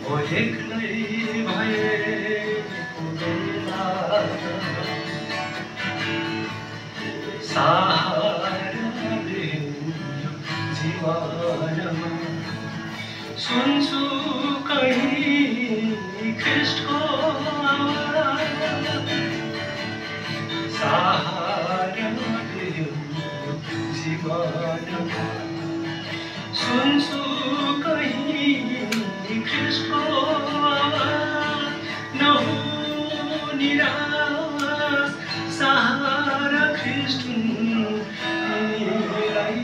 एक्लै भएको बेला सहारा देऊ जीवनमा सुन्छु कहीँ ख्रीष्टको आवाज सहारा देऊ जीवनमा सुन्छु कहीँ ख्रीष्टको आवाज नहो निराश सहारा ख्रीष्ट तिमीलाई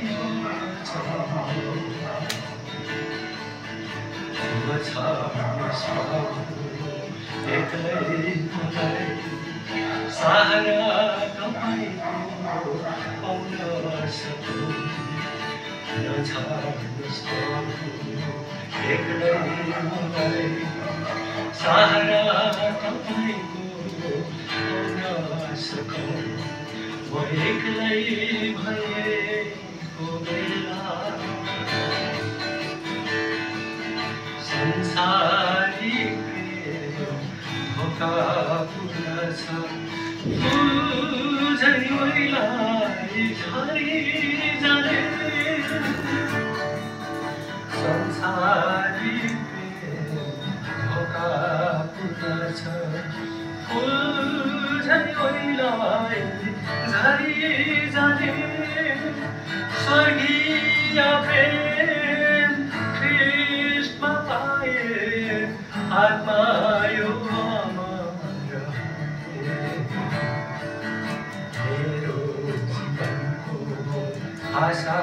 एक्लै मलाई सहारा तपाईँको पाउन सकौँ नछाड्नुहोस् एक्लै मलाई सहारा तपाईँको पाउन सकौँ म एक्लै भएको बेला संसारिक धोका पुग्दछ बुझै मैलाई झरी जाने संसारिक धोका पुग्दछ बुझै मैलाई झरी जाने स्वर्गीय प्रेम ख्रीष्टमा पाए आत्मा यो अमर मेरो जीवनको आशा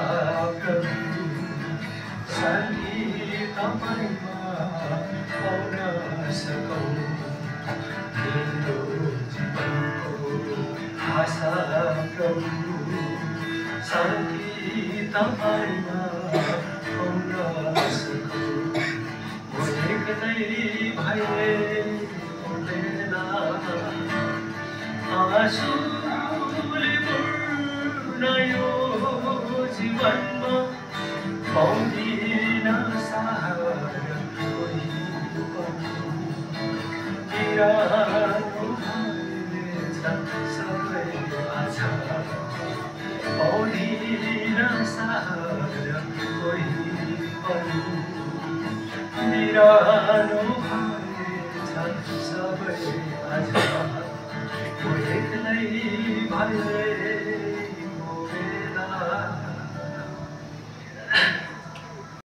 प्रभु शान्ति तपाईँमा पाउन सकौँ मेरो जीवनको आशा प्रभु शान्ति तपाईँमा पाउन सकौँ म एक्लै भएको बेला आँसुले पूर्ण यो जीवनमा पाउँदिन सहारा कोही बिरानो भएछ सबै आज पाउँदिन सहारा कोही पनि बिरानो भएछ सबै आज म एक्लै भएको बेला